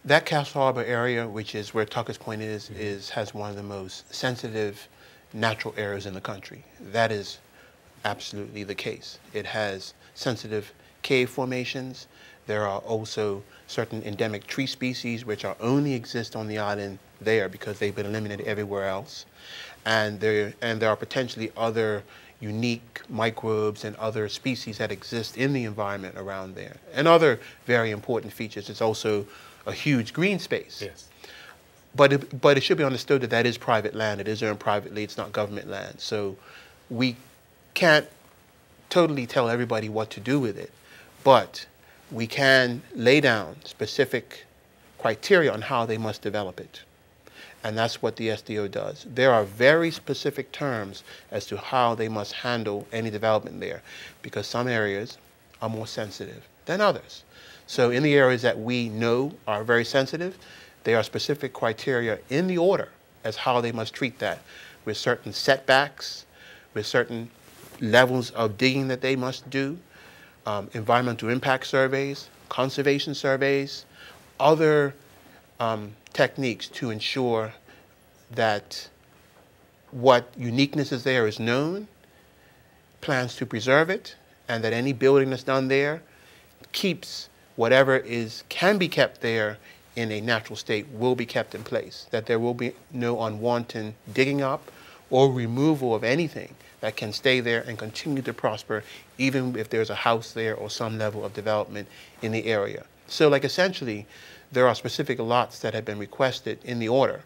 That Castle Harbor area, which is where Tucker's Point is has one of the most sensitive natural areas in the country. That is absolutely the case. It has sensitive cave formations. There are also certain endemic tree species which are only exist on the island there because they've been eliminated everywhere else. And there are potentially other unique microbes and other species that exist in the environment around there. And other very important features. It's also a huge green space. Yes. But it should be understood that that is private land. It is owned privately. It's not government land. So we can't totally tell everybody what to do with it. But we can lay down specific criteria on how they must develop it. And that's what the SDO does. There are very specific terms as to how they must handle any development there, because some areas are more sensitive than others. So in the areas that we know are very sensitive, there are specific criteria in the order as how they must treat that, with certain setbacks, with certain levels of digging that they must do, environmental impact surveys, conservation surveys, other techniques to ensure that what uniqueness is there is known, plans to preserve it, and that any building that's done there keeps whatever can be kept there in a natural state will be kept in place, that there will be no unwanted digging up or removal of anything that can stay there and continue to prosper even if there's a house there or some level of development in the area. So like essentially, there are specific lots that have been requested in the order.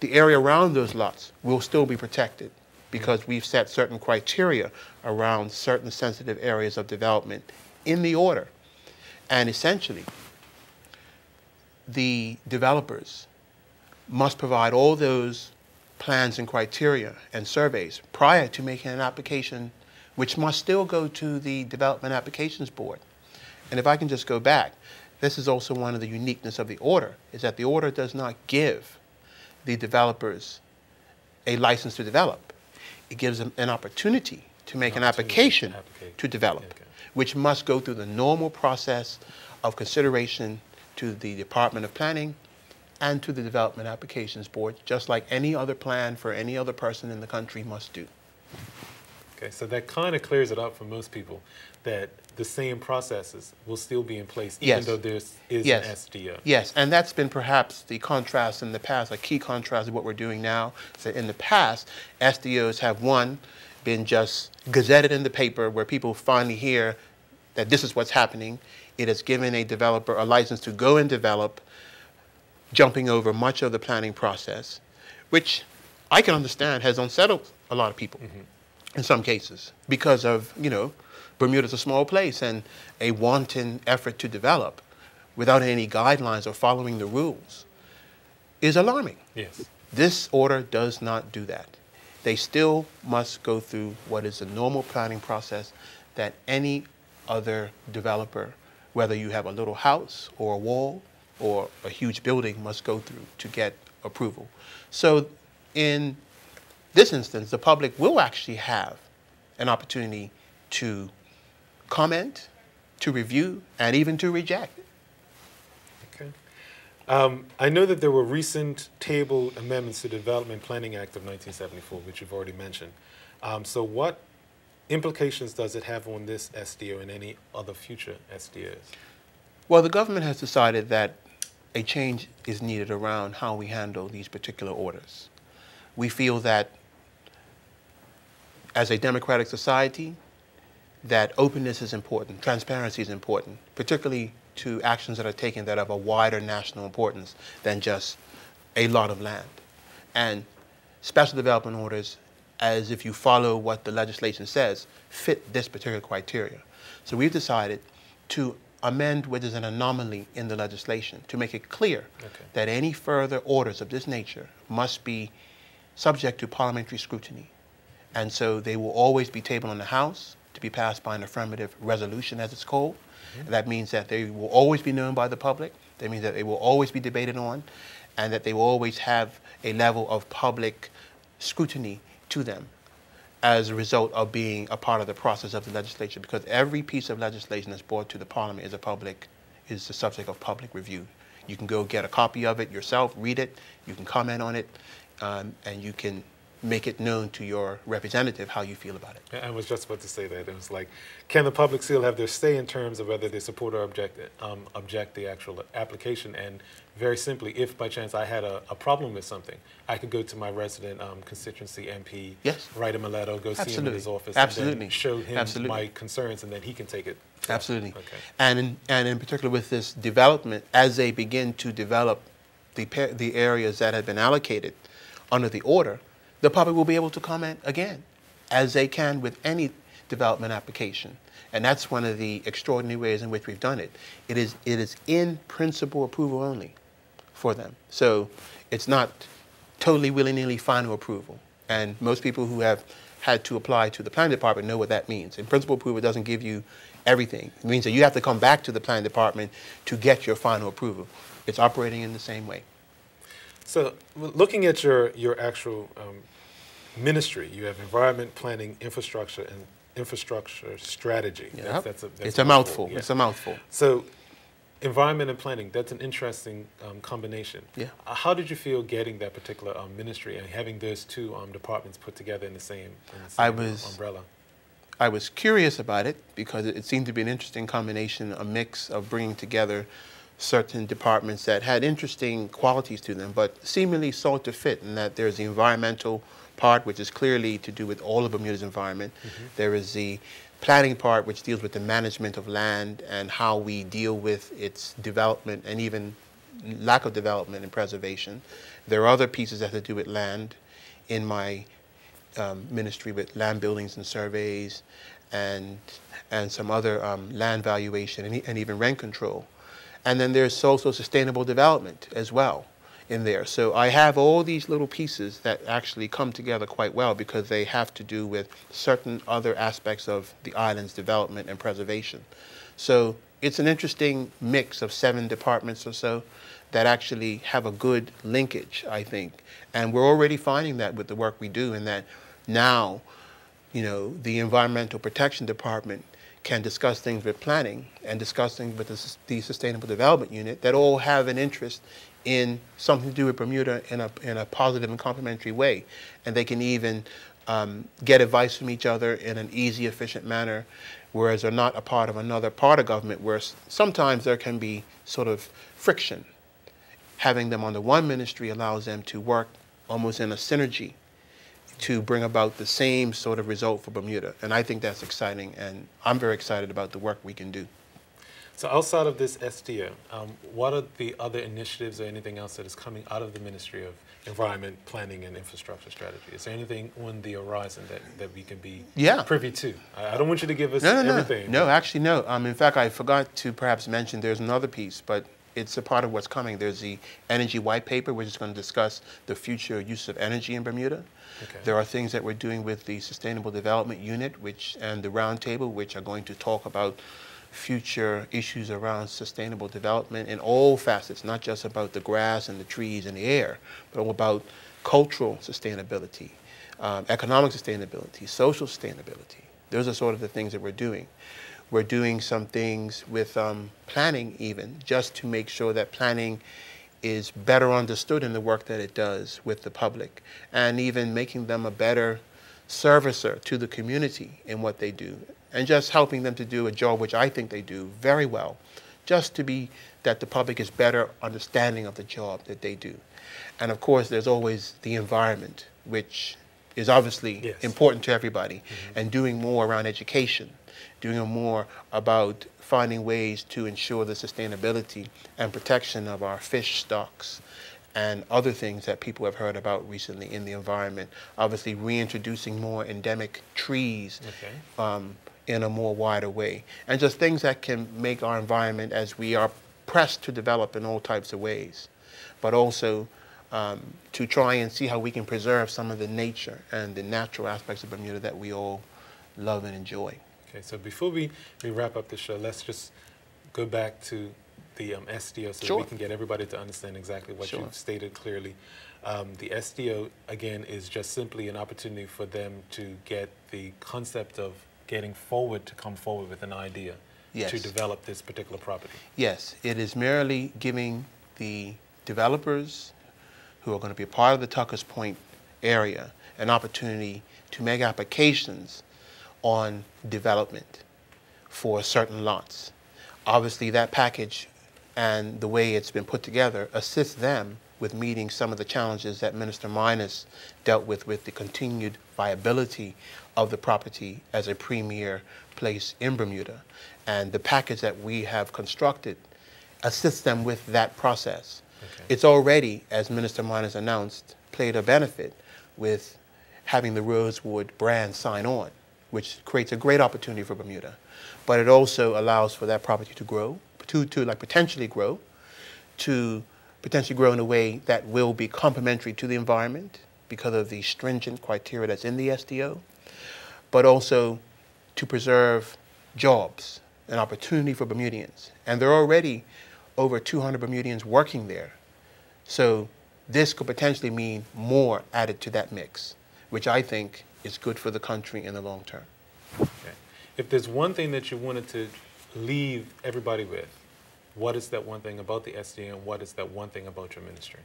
The area around those lots will still be protected because we've set certain criteria around certain sensitive areas of development in the order. And essentially, the developers must provide all those plans and criteria and surveys prior to making an application, which must still go to the Development Applications Board. And if I can just go back, this is also one of the uniqueness of the order, is that the order does not give the developers a license to develop. It gives them an opportunity to make an application to develop, which must go through the normal process of consideration to the Department of Planning and to the Development Applications Board, just like any other plan for any other person in the country must do. Okay, so that kind of clears it up for most people, that the same processes will still be in place even though there is an SDO. Yes, and that's been perhaps the contrast in the past, a key contrast of what we're doing now. So in the past, SDOs have, one, been just gazetted in the paper where people finally hear that this is what's happening. It has given a developer a license to go and develop, jumping over much of the planning process, which I can understand has unsettled a lot of people in some cases because of, Bermuda's a small place and a wanton effort to develop without any guidelines or following the rules is alarming. Yes. This order does not do that. They still must go through what is the normal planning process that any other developer, whether you have a little house or a wall or a huge building, must go through to get approval. So in this instance, the public will actually have an opportunity to comment, to review, and even to reject. Okay. I know that there were recent tabled amendments to the Development Planning Act of 1974, which you've already mentioned. So what implications does it have on this SDO and any other future SDOs? Well, the government has decided that a change is needed around how we handle these particular orders. We feel that as a democratic society, that openness is important, transparency is important, particularly to actions that are taken that have a wider national importance than just a lot of land. And special development orders, as if you follow what the legislation says, fit this particular criteria. So we've decided to amend what is an anomaly in the legislation to make it clear that any further orders of this nature must be subject to parliamentary scrutiny. And so they will always be tabled in the House to be passed by an affirmative resolution, as it's called. And that means that they will always be known by the public. That means that they will always be debated on, and that they will always have a level of public scrutiny to them as a result of being a part of the process of the legislature, because every piece of legislation that's brought to the Parliament is the subject of public review. You can go get a copy of it yourself, read it, you can comment on it, and you can make it known to your representative how you feel about it. I was just about to say that. It was like, can the public still have their say in terms of whether they support or object the actual application? And very simply, if by chance I had a problem with something, I could go to my resident constituency MP, yes, write him a letter, go see him in his office, absolutely, and then show him absolutely, my concerns, and then he can take it. Absolutely. Okay. And in particular with this development, as they begin to develop the areas that have been allocated under the order, the public will be able to comment again, as they can with any development application. And that's one of the extraordinary ways in which we've done it. It is in principle approval only for them. So it's not totally willy-nilly final approval. And most people who have had to apply to the planning department know what that means. In principle approval doesn't give you everything. It means that you have to come back to the planning department to get your final approval. It's operating in the same way. So looking at your actual ministry, you have environment, planning, infrastructure, and infrastructure strategy. Yep. That's it's a mouthful. Yeah. It's a mouthful. So environment and planning, that's an interesting combination. Yeah. How did you feel getting that particular ministry and having those two departments put together in the same umbrella? I was curious about it because it seemed to be an interesting combination, a mix of bringing together certain departments that had interesting qualities to them, but seemingly sought to fit in that there's the environmental part, which is clearly to do with all of Bermuda's environment. Mm-hmm. There is the planning part, which deals with the management of land and how we deal with its development and even lack of development and preservation. There are other pieces that have to do with land in my ministry, with land buildings and surveys and some other land valuation and even rent control. And then there's also sustainable development as well in there. So I have all these little pieces that actually come together quite well because they have to do with certain other aspects of the island's development and preservation. So it's an interesting mix of 7 departments or so that actually have a good linkage, I think. And we're already finding that with the work we do, in that now, you know, the Environmental Protection Department can discuss things with planning and discuss things with the Sustainable Development Unit that all have an interest in something to do with Bermuda in a positive and complementary way. And they can even get advice from each other in an easy, efficient manner, whereas they're not a part of another part of government where sometimes there can be sort of friction. Having them under one ministry allows them to work almost in a synergy to bring about the same sort of result for Bermuda. And I think that's exciting, and I'm very excited about the work we can do. So outside of this SDO, what are the other initiatives or anything else that is coming out of the Ministry of Environment, Planning, and Infrastructure Strategy? Is there anything on the horizon that we can be privy to? I don't want you to give us everything. No, actually, no. In fact, I forgot to perhaps mention there's another piece, but it's a part of what's coming. There's the Energy White Paper, which is going to discuss the future use of energy in Bermuda. Okay. There are things that we're doing with the Sustainable Development Unit and the Roundtable, which are going to talk about future issues around sustainable development in all facets, not just about the grass and the trees and the air, but all about cultural sustainability, economic sustainability, social sustainability. Those are sort of the things that we're doing. We're doing some things with planning even, just to make sure that planning is better understood in the work that it does with the public, and even making them a better servicer to the community in what they do, and just helping them to do a job which I think they do very well, just to be that the public is better understanding of the job that they do. And of course, there's always the environment, which is obviously important to everybody, and doing more around education, doing more about finding ways to ensure the sustainability and protection of our fish stocks and other things that people have heard about recently in the environment. Obviously, reintroducing more endemic trees in a more wider way. And just things that can make our environment, as we are pressed to develop in all types of ways, but also to try and see how we can preserve some of the nature and the natural aspects of Bermuda that we all love and enjoy. Okay, so before we wrap up the show, let's just go back to the SDO so that we can get everybody to understand exactly what you've stated clearly. The SDO, again, is just simply an opportunity for them to get the concept of getting forward, to come forward with an idea to develop this particular property. Yes, it is merely giving the developers who are going to be a part of the Tuckers Point area an opportunity to make applications on development for certain lots. Obviously, that package and the way it's been put together assists them with meeting some of the challenges that Minister Minors dealt with the continued viability of the property as a premier place in Bermuda. And the package that we have constructed assists them with that process. Okay. It's already, as Minister Minors announced, played a benefit with having the Rosewood brand sign on, which creates a great opportunity for Bermuda. But it also allows for that property to grow, to potentially grow in a way that will be complementary to the environment because of the stringent criteria that's in the SDO, but also to preserve jobs and opportunity for Bermudians. And there are already over 200 Bermudians working there. So this could potentially mean more added to that mix, which I think is good for the country in the long term. Okay. If there's one thing that you wanted to leave everybody with, what is that one thing about the SDA and what is that one thing about your ministry?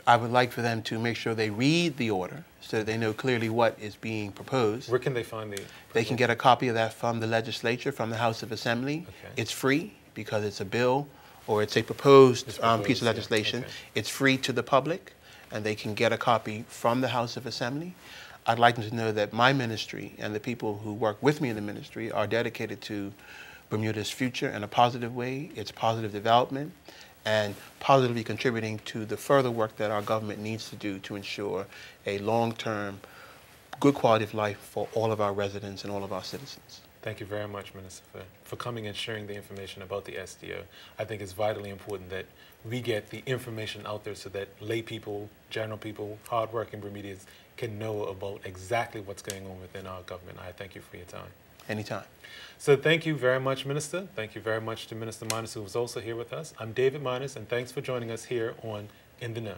I would like for them to make sure they read the order so that they know clearly what is being proposed. Where can they find the proposal? They can get a copy of that from the legislature, from the House of Assembly. Okay. It's free because it's a bill or it's a proposed piece of legislation. Yeah. Okay. It's free to the public and they can get a copy from the House of Assembly. I'd like them to know that my ministry and the people who work with me in the ministry are dedicated to Bermuda's future in a positive way, its positive development, and positively contributing to the further work that our government needs to do to ensure a long-term, good quality of life for all of our residents and all of our citizens. Thank you very much, Minister, for coming and sharing the information about the SDO. I think it's vitally important that we get the information out there so that lay people, general people, hardworking Bermudians can know about exactly what's going on within our government. I thank you for your time. Anytime. So thank you very much, Minister. Thank you very much to Minister Minors, who was also here with us. I'm David Minors, and thanks for joining us here on In the Know.